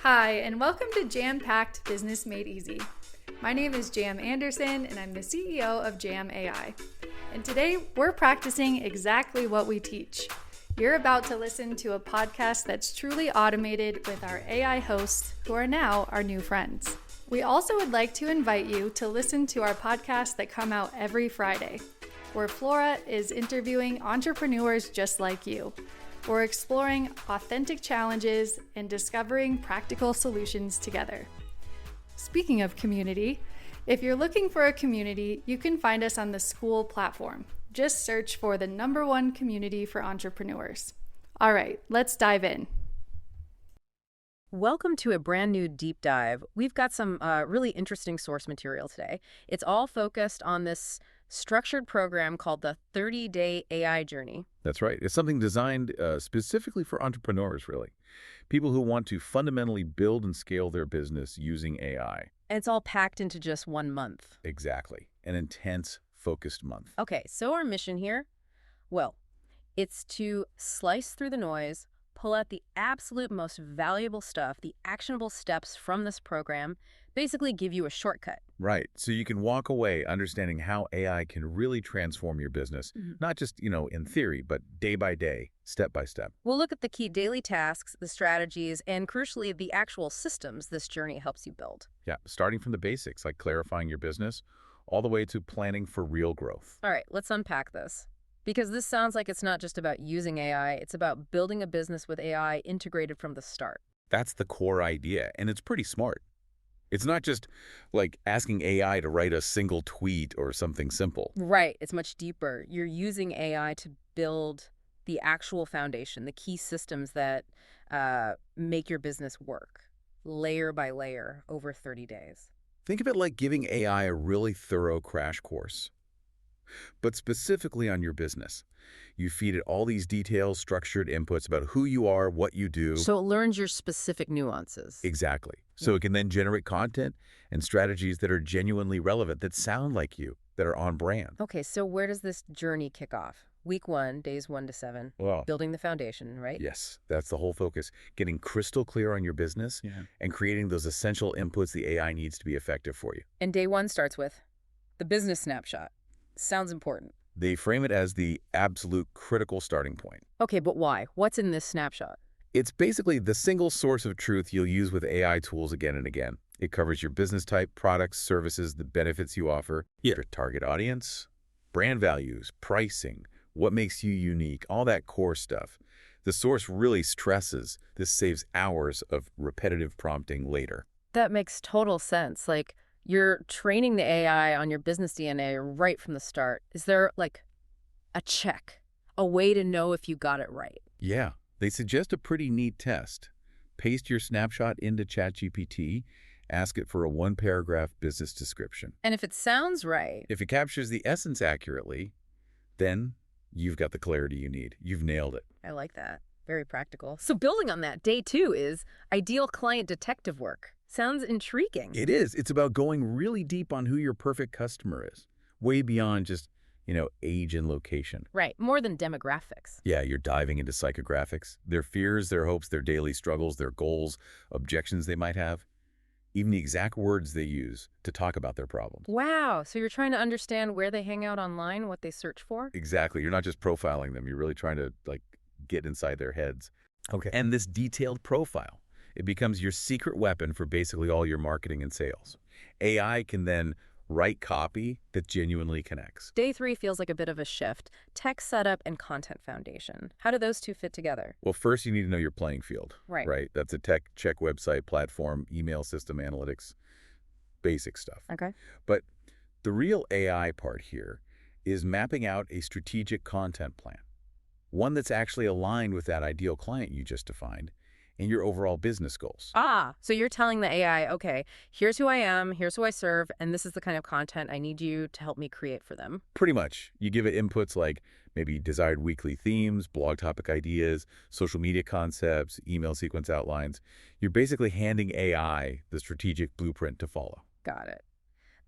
Hi, and welcome to Jam-Packed Business Made Easy. My name is Jam Anderson, and I'm the CEO of Jam AI. And today, we're practicing exactly what we teach. You're about to listen to a podcast that's truly automated with our AI hosts, who are now our new friends. We also would like to invite you to listen to our podcasts that come out every Friday, where Flora is interviewing entrepreneurs just like you. We're exploring authentic challenges and discovering practical solutions together. Speaking of community, if you're looking for a community, you can find us on the School platform. Just search for the #1 community for entrepreneurs. All right, let's dive in. Welcome to a brand new deep dive. We've got some really interesting source material today. It's all focused on this structured program called the 30-Day AI Journey. That's right. It's something designed specifically for entrepreneurs, really. People who want to fundamentally build and scale their business using AI. And it's all packed into just 1 month. Exactly. An intense, focused month. Okay, so our mission here, well, it's to slice through the noise, pull out the absolute most valuable stuff, the actionable steps from this program, basically give you a shortcut. Right. So you can walk away understanding how AI can really transform your business, not just, in theory, but day by day, step by step. We'll look at the key daily tasks, the strategies, and crucially, the actual systems this journey helps you build. Yeah, starting from the basics, like clarifying your business, all the way to planning for real growth. All right, let's unpack this. Because this sounds like it's not just about using AI, it's about building a business with AI integrated from the start. That's the core idea, and it's pretty smart. It's not just like asking AI to write a single tweet or something simple. Right, it's much deeper. You're using AI to build the actual foundation, the key systems that make your business work, layer by layer, over 30 days. Think of it like giving AI a really thorough crash course, but specifically on your business. You feed it all these detailed, structured inputs about who you are, what you do. So it learns your specific nuances. Exactly. So it can then generate content and strategies that are genuinely relevant, that sound like you, that are on brand. Okay, so where does this journey kick off? Week 1, days 1 to 7. Well, building the foundation, right? yes, that's the whole focus. Getting crystal clear on your business and creating those essential inputs the AI needs to be effective for you. And day 1 starts with the business snapshot. Sounds important. They frame it as the absolute critical starting point. Okay, but why? What's in this snapshot? It's basically the single source of truth you'll use with AI tools again and again. It covers your business type, products, services, the benefits you offer, your target audience, brand values, pricing, what makes you unique, all that core stuff. The source really stresses this saves hours of repetitive prompting later. That makes total sense. Like, you're training the AI on your business DNA right from the start. Is there, like, a check, a way to know if you got it right? Yeah, they suggest a pretty neat test. Paste your snapshot into ChatGPT, ask it for a 1-paragraph business description. And if it sounds right, If it captures the essence accurately, then you've got the clarity you need. You've nailed it. I like that. Very practical. So building on that, day 2 is ideal client detective work. Sounds intriguing. It is. It's about going really deep on who your perfect customer is, way beyond just, age and location. Right, more than demographics. Yeah, you're diving into psychographics, their fears, their hopes, their daily struggles, their goals, objections they might have, even the exact words they use to talk about their problems. Wow, so you're trying to understand where they hang out online, what they search for? Exactly. You're not just profiling them. You're really trying to, get inside their heads. Okay. And this detailed profile, it becomes your secret weapon for basically all your marketing and sales. AI can then write copy that genuinely connects. Day 3 feels like a bit of a shift. Tech setup and content foundation. How do those two fit together? Well, first you need to know your playing field. Right. Right. That's a tech check website, platform, email system, analytics, basic stuff. Okay. But the real AI part here is mapping out a strategic content plan, one that's actually aligned with that ideal client you just defined and your overall business goals. Ah, so you're telling the AI, okay, here's who I am, here's who I serve, and this is the kind of content I need you to help me create for them. Pretty much. You give it inputs like maybe desired weekly themes, blog topic ideas, social media concepts, email sequence outlines. You're basically handing AI the strategic blueprint to follow. Got it.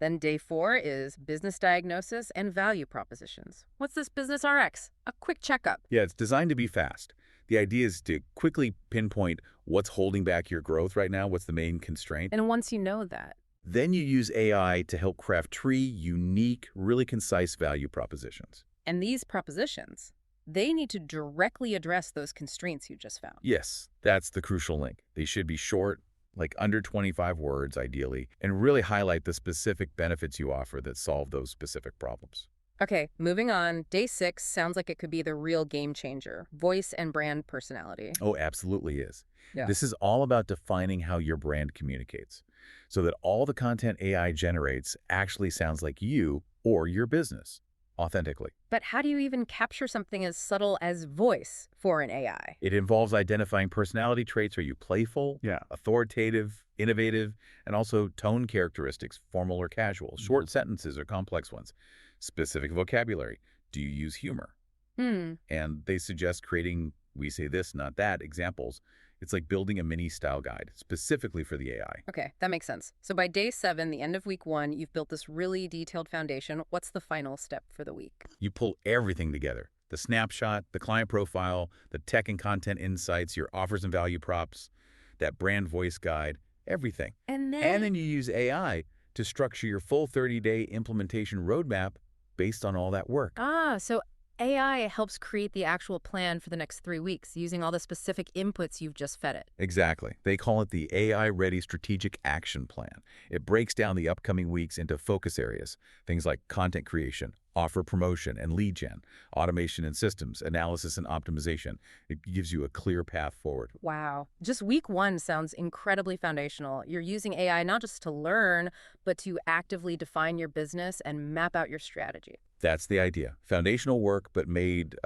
Then day 4 is business diagnosis and value propositions. What's this business RX? A quick checkup. Yeah, it's designed to be fast. The idea is to quickly pinpoint what's holding back your growth right now, what's the main constraint. And once you know that, Then you use AI to help craft three unique, really concise value propositions. and these propositions, they need to directly address those constraints you just found. Yes, that's the crucial link. They should be short, like under 25 words ideally, and really highlight the specific benefits you offer that solve those specific problems. Okay, moving on. Day 6 sounds like it could be the real game changer. Voice and brand personality. Oh, absolutely is. Yeah. This is all about defining how your brand communicates so that all the content AI generates actually sounds like you or your business authentically. But how do you even capture something as subtle as voice for an AI? It involves identifying personality traits. Are you playful, Yeah. authoritative, innovative, and also tone characteristics, formal or casual, short sentences or complex ones, specific vocabulary. Do you use humor? And they suggest creating, we say this, not that, examples. It's like building a mini style guide specifically for the AI. Okay, that makes sense. So by day 7, the end of week 1, you've built this really detailed foundation. What's the final step for the week? You pull everything together. The snapshot, the client profile, the tech and content insights, your offers and value props, that brand voice guide, everything. And And then you use AI to structure your full 30-day implementation roadmap based on all that work. So AI helps create the actual plan for the next 3 weeks using all the specific inputs you've just fed it. Exactly. They call it the AI-ready strategic action plan. It breaks down the upcoming weeks into focus areas, things like content creation, offer promotion and lead gen, automation and systems, analysis and optimization. It gives you a clear path forward. Wow. Just week 1 sounds incredibly foundational. You're using AI not just to learn, but to actively define your business and map out your strategy. That's the idea. Foundational work, but made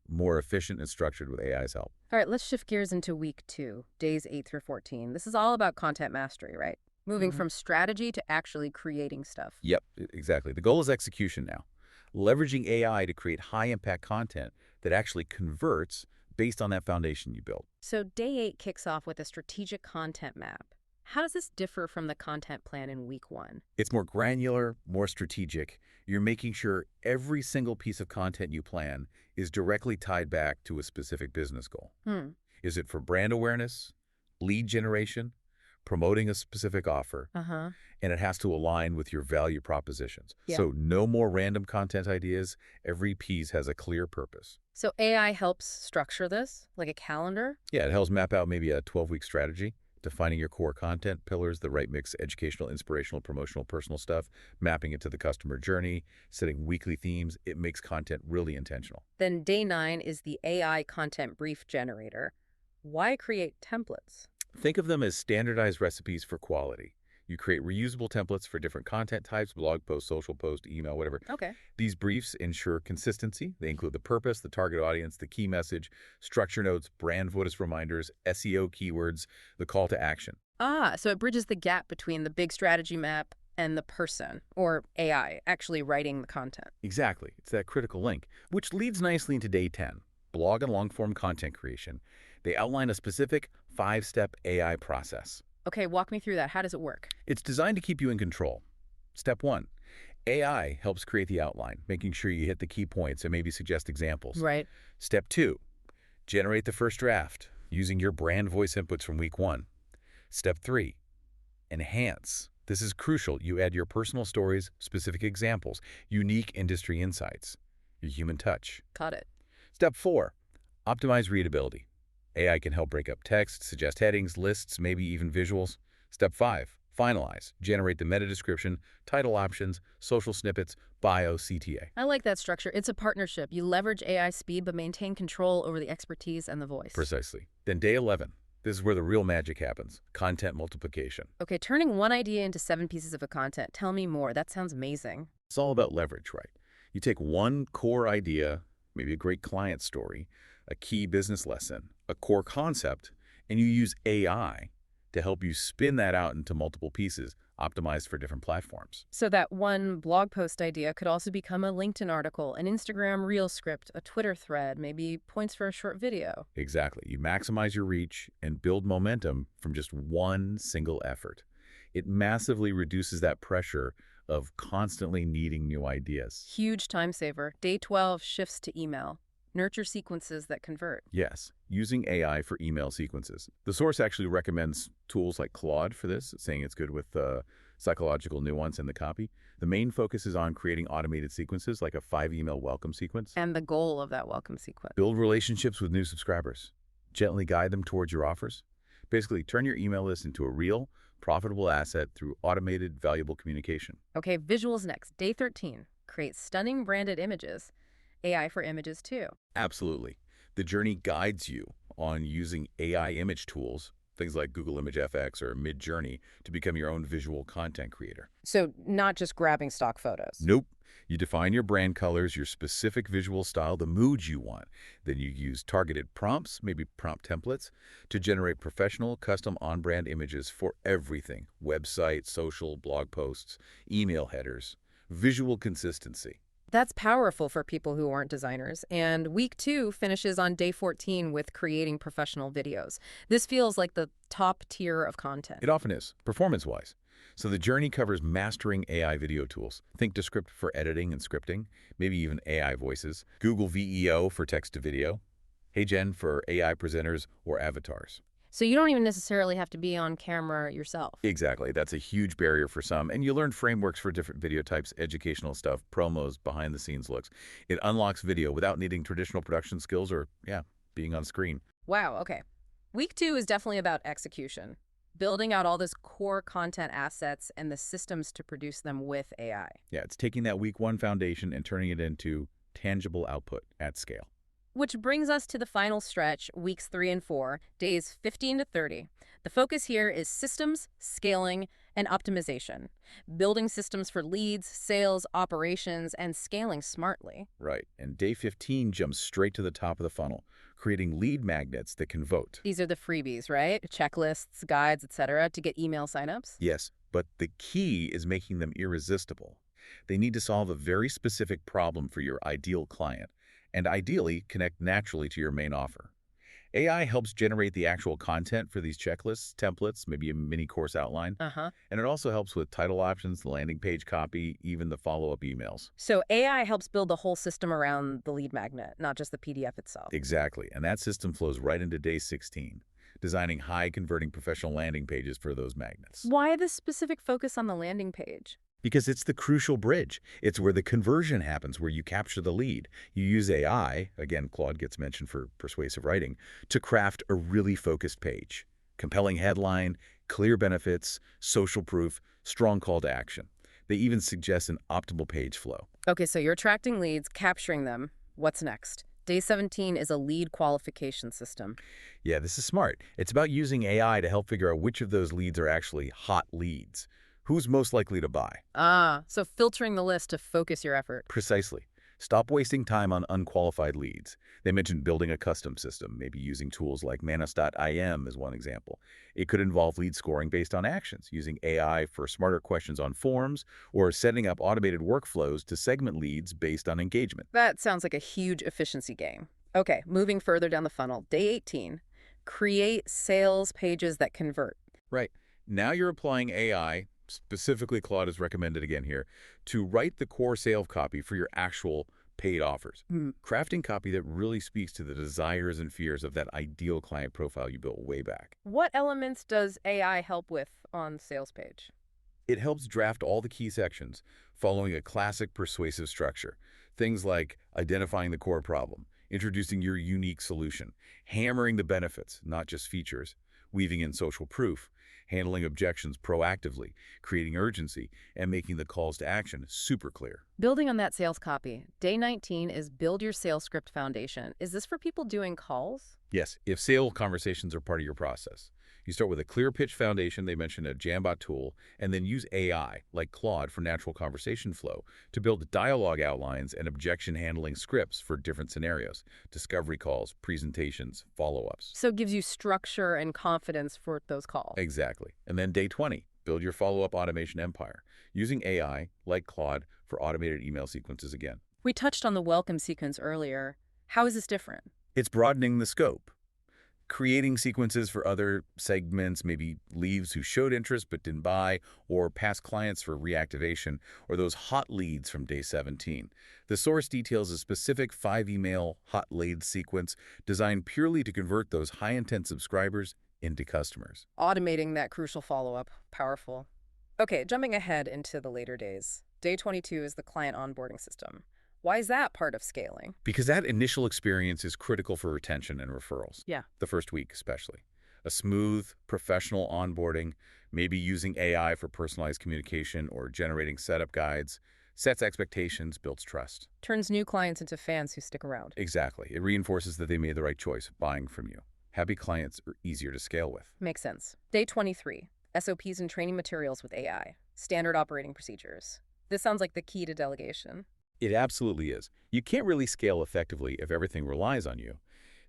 more efficient and structured with AI's help. All right, let's shift gears into week 2, days 8 through 14. This is all about content mastery, right? Moving from strategy to actually creating stuff. Yep, exactly. The goal is execution now. Leveraging AI to create high-impact content that actually converts based on that foundation you built. So day 8 kicks off with a strategic content map. How does this differ from the content plan in week 1? It's more granular, more strategic. You're making sure every single piece of content you plan is directly tied back to a specific business goal. Is it for brand awareness, lead generation, promoting a specific offer? And it has to align with your value propositions. Yeah. So no more random content ideas. Every piece has a clear purpose. So AI helps structure this, like a calendar? Yeah, it helps map out maybe a 12-week strategy, defining your core content pillars, the right mix, educational, inspirational, promotional, personal stuff, mapping it to the customer journey, setting weekly themes. It makes content really intentional. Then day 9 is the AI content brief generator. Why create templates? Think of them as standardized recipes for quality. You create reusable templates for different content types, blog post, social post, email, whatever. Okay. These briefs ensure consistency. They include the purpose, the target audience, the key message, structure notes, brand voice reminders, SEO keywords, the call to action. So it bridges the gap between the big strategy map and the person, or AI, actually writing the content. Exactly. It's that critical link, which leads nicely into day 10, blog and long-form content creation. They outline a specific 5-step AI process. Okay, walk me through that. How does it work? It's designed to keep you in control. Step 1, AI helps create the outline, making sure you hit the key points and maybe suggest examples. Right. Step 2, generate the first draft using your brand voice inputs from week 1. Step 3, enhance. This is crucial. You add your personal stories, specific examples, unique industry insights, your human touch. Got it. Step 4, optimize readability. AI can help break up text, suggest headings, lists, maybe even visuals. Step 5, finalize. Generate the meta description, title options, social snippets, bio, CTA. I like that structure. It's a partnership. You leverage AI speed but maintain control over the expertise and the voice. Precisely. Then day 11. This is where the real magic happens. Content multiplication. Okay, turning one idea into 7 pieces of a content. Tell me more. That sounds amazing. It's all about leverage, right? You take one core idea, maybe a great client story, a key business lesson, a core concept, and you use AI to help you spin that out into multiple pieces, optimized for different platforms. So that one blog post idea could also become a LinkedIn article, an Instagram reel script, a Twitter thread, maybe points for a short video. Exactly. You maximize your reach and build momentum from just one single effort. It massively reduces that pressure of constantly needing new ideas. Huge time saver. Day 12 shifts to email. Nurture sequences that convert. Yes, using AI for email sequences. The source actually recommends tools like Claude for this, saying it's good with psychological nuance in the copy. The main focus is on creating automated sequences like a 5-email welcome sequence. And the goal of that welcome sequence. Build relationships with new subscribers. Gently guide them towards your offers. Basically, turn your email list into a real, profitable asset through automated, valuable communication. Okay, visuals next. Day 13. Create stunning branded images. AI for images too. Absolutely. The journey guides you on using AI image tools, things like Google Image FX or Midjourney, to become your own visual content creator. So not just grabbing stock photos. Nope. You define your brand colors, your specific visual style, the mood you want. Then you use targeted prompts, maybe prompt templates, to generate professional, custom on-brand images for everything. Website, social, blog posts, email headers, visual consistency. That's powerful for people who aren't designers. And week 2 finishes on day 14 with creating professional videos. This feels like the top tier of content. It often is, performance-wise. So the journey covers mastering AI video tools. Think Descript for editing and scripting, maybe even AI voices, Google VEO for text-to-video, HeyGen for AI presenters or avatars. So you don't even necessarily have to be on camera yourself. Exactly. That's a huge barrier for some. And you learn frameworks for different video types, educational stuff, promos, behind-the-scenes looks. It unlocks video without needing traditional production skills or, being on screen. Wow, okay. Week 2 is definitely about execution. Building out all those core content assets and the systems to produce them with AI. Yeah, it's taking that week 1 foundation and turning it into tangible output at scale. Which brings us to the final stretch, weeks 3 and 4, days 15 to 30. The focus here is systems, scaling, and optimization. Building systems for leads, sales, operations, and scaling smartly. Right. And day 15 jumps straight to the top of the funnel, creating lead magnets that can vote. These are the freebies, right? Checklists, guides, etc., to get email signups. Yes, but the key is making them irresistible. They need to solve a very specific problem for your ideal client, and ideally connect naturally to your main offer. AI helps generate the actual content for these checklists, templates, maybe a mini course outline. And it also helps with title options, the landing page copy, even the follow-up emails. So AI helps build the whole system around the lead magnet, not just the PDF itself. Exactly, and that system flows right into day 16, designing high-converting professional landing pages for those magnets. Why the specific focus on the landing page? Because it's the crucial bridge. It's where the conversion happens, where you capture the lead. You use AI, again, Claude gets mentioned for persuasive writing, to craft a really focused page. Compelling headline, clear benefits, social proof, strong call to action. They even suggest an optimal page flow. Okay, so you're attracting leads, capturing them. What's next? Day 17 is a lead qualification system. Yeah, this is smart. It's about using AI to help figure out which of those leads are actually hot leads. Who's most likely to buy? So filtering the list to focus your effort. Precisely. Stop wasting time on unqualified leads. They mentioned building a custom system, maybe using tools like Manus.im as one example. It could involve lead scoring based on actions, using AI for smarter questions on forms, or setting up automated workflows to segment leads based on engagement. That sounds like a huge efficiency game. Okay, moving further down the funnel. Day 18. Create sales pages that convert. Right. Now you're applying AI, specifically Claude is recommended again here, to write the core sales copy for your actual paid offers. Crafting copy that really speaks to the desires and fears of that ideal client profile you built way back. What elements does AI help with on the sales page? It helps draft all the key sections, following a classic persuasive structure. Things like identifying the core problem, introducing your unique solution, hammering the benefits, not just features, weaving in social proof, handling objections proactively, creating urgency, and making the calls to action super clear. Building on that sales copy, day 19 is build your sales script foundation. Is this for people doing calls? Yes, if sales conversations are part of your process. You start with a clear pitch foundation, they mentioned a Jambot tool, and then use AI, like Claude, for natural conversation flow to build dialogue outlines and objection handling scripts for different scenarios, discovery calls, presentations, follow-ups. So it gives you structure and confidence for those calls. Exactly. And then day 20, build your follow-up automation empire, using AI, like Claude, for automated email sequences again. We touched on the welcome sequence earlier. How is this different? It's broadening the scope. creating sequences for other segments, maybe leads who showed interest but didn't buy, or past clients for reactivation, or those hot leads from day 17. The source details a specific 5-email hot lead sequence designed purely to convert those high-intent subscribers into customers. Automating that crucial follow-up. Powerful. Okay, jumping ahead into the later days. Day 22 is the client onboarding system. Why is that part of scaling? Because that initial experience is critical for retention and referrals. Yeah. The first week especially. A smooth, professional onboarding, maybe using AI for personalized communication or generating setup guides, sets expectations, builds trust. Turns new clients into fans who stick around. Exactly. It reinforces that they made the right choice buying from you. Happy clients are easier to scale with. Makes sense. Day 23, SOPs and training materials with AI. Standard operating procedures. This sounds like the key to delegation. It absolutely is. You can't really scale effectively if everything relies on you.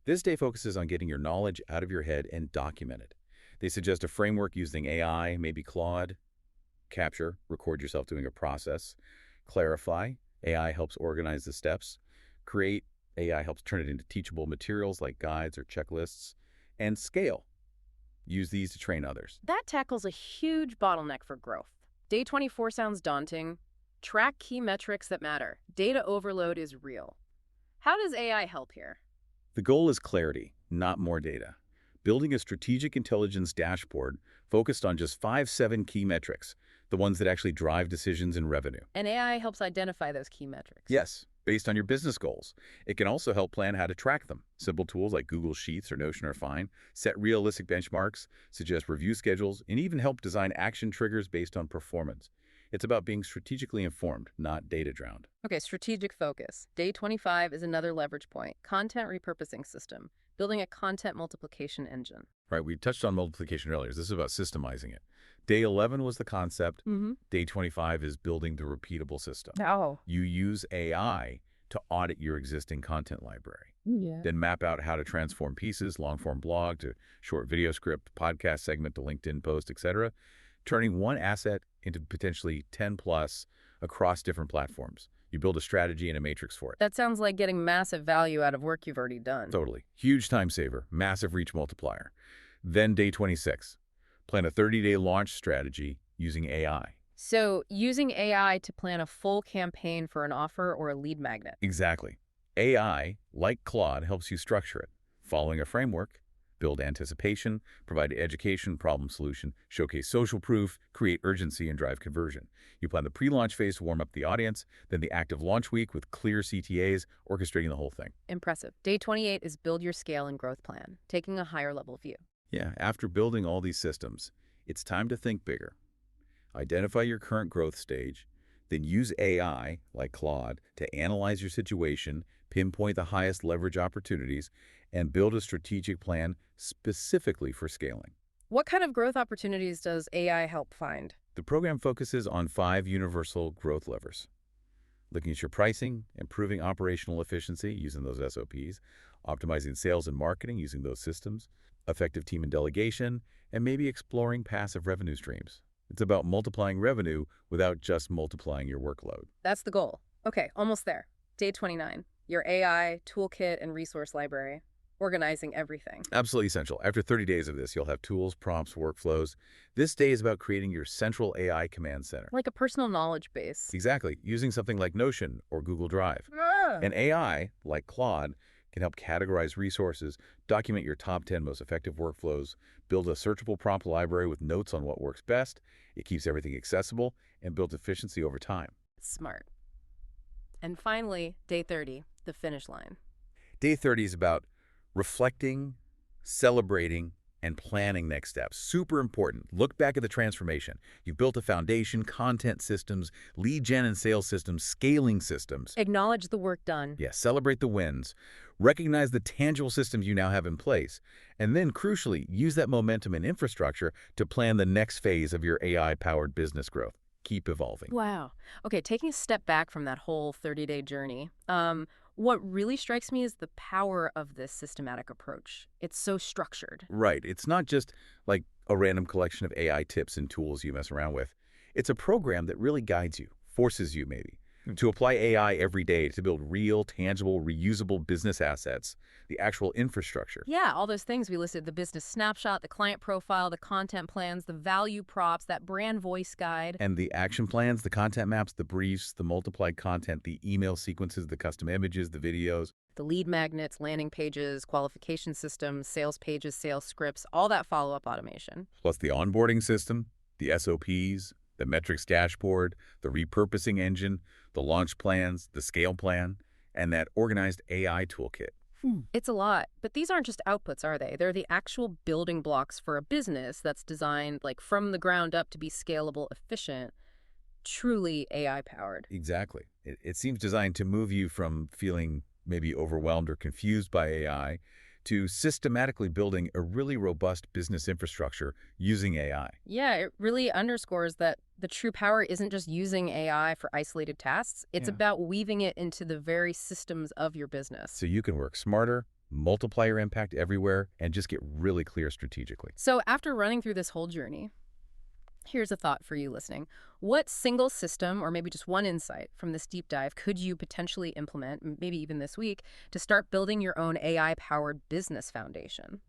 This day focuses on getting your knowledge out of your head and document it. They suggest a framework using AI, maybe Claude. Capture, record yourself doing a process. Clarify, AI helps organize the steps. Create, AI helps turn it into teachable materials like guides or checklists. And scale. Use these to train others. That tackles a huge bottleneck for growth. Day 24 sounds daunting. Track key metrics that matter. Data overload is real. How does AI help here? The goal is clarity, not more data. Building a strategic intelligence dashboard focused on just 5-7 key metrics, the ones that actually drive decisions and revenue. And AI helps identify those key metrics. Yes, based on your business goals. It can also help plan how to track them. Simple tools like Google Sheets or Notion are fine. Set realistic benchmarks, suggest review schedules, and even help design action triggers based on performance. It's about being strategically informed, not data-drowned. Okay, strategic focus. Day 25 is another leverage point. Content repurposing system. Building a content multiplication engine. Right, we touched on multiplication earlier. This is about systemizing it. Day 11 was the concept. Day 25 is building the repeatable system. Oh. You use AI to audit your existing content library. Yeah. Then map out how to transform pieces, long-form blog to short video script, podcast segment to LinkedIn post, etc., turning one asset into potentially 10 plus across different platforms. You build a strategy and a matrix for it. That sounds like getting massive value out of work you've already done. Totally. Huge time saver, massive reach multiplier. Then day 26. Plan a 30-day launch strategy using AI. So, using AI to plan a full campaign for an offer or a lead magnet. Exactly. AI, like Claude, helps you structure it, following a framework. Build anticipation, provide education, problem solution, showcase social proof, create urgency, and drive conversion. You plan the pre-launch phase to warm up the audience, then the active launch week with clear CTAs, orchestrating the whole thing. Impressive. Day 28 is build your scale and growth plan, taking a higher level view. Yeah, after building all these systems, it's time to think bigger. Identify your current growth stage, then use AI, like Claude, to analyze your situation, pinpoint the highest leverage opportunities, and build a strategic plan specifically for scaling. What kind of growth opportunities does AI help find? The program focuses on 5 universal growth levers. Looking at your pricing, improving operational efficiency using those SOPs, optimizing sales and marketing using those systems, effective team and delegation, and maybe exploring passive revenue streams. It's about multiplying revenue without just multiplying your workload. That's the goal. Okay, almost there. Day 29, your AI, toolkit, and resource library. Organizing everything. Absolutely essential. After 30 days of this, you'll have tools, prompts, workflows. This day is about creating your central AI command center. Like a personal knowledge base. Exactly. Using something like Notion or Google Drive. And AI, like Claude, can help categorize resources, document your top 10 most effective workflows, build a searchable prompt library with notes on what works best. It keeps everything accessible and builds efficiency over time. Smart. And finally, day 30, the finish line. Day 30 is about reflecting, celebrating, and planning next steps. Super important. Look back at the transformation. You've built a foundation, content systems, lead gen and sales systems, scaling systems. Acknowledge the work done. Yeah, celebrate the wins. Recognize the tangible systems you now have in place. And then, crucially, use that momentum and infrastructure to plan the next phase of your AI-powered business growth. Keep evolving. Wow. Okay, taking a step back from that whole 30-day journey, what really strikes me is the power of this systematic approach. It's so structured. Right. It's not just like a random collection of AI tips and tools you mess around with. It's a program that really guides you, forces you maybe, To apply AI every day to build real, tangible, reusable business assets, the actual infrastructure. Yeah, all those things we listed, the business snapshot, the client profile, the content plans, the value props, that brand voice guide. And the action plans, the content maps, the briefs, the multiplied content, the email sequences, the custom images, the videos. The lead magnets, landing pages, qualification systems, sales pages, sales scripts, all that follow-up automation. Plus the onboarding system, the SOPs, the metrics dashboard, the repurposing engine, the launch plans, the scale plan, and that organized AI toolkit. It's a lot, but these aren't just outputs, are they? They're the actual building blocks for a business that's designed like from the ground up to be scalable, efficient, truly AI-powered. Exactly. It seems designed to move you from feeling maybe overwhelmed or confused by AI to systematically building a really robust business infrastructure using AI. Yeah, it really underscores that the true power isn't just using AI for isolated tasks. It's about weaving it into the very systems of your business. So you can work smarter, multiply your impact everywhere, and just get really clear strategically. So after running through this whole journey, here's a thought for you listening. What single system, or maybe just one insight from this deep dive, could you potentially implement, maybe even this week, to start building your own AI-powered business foundation?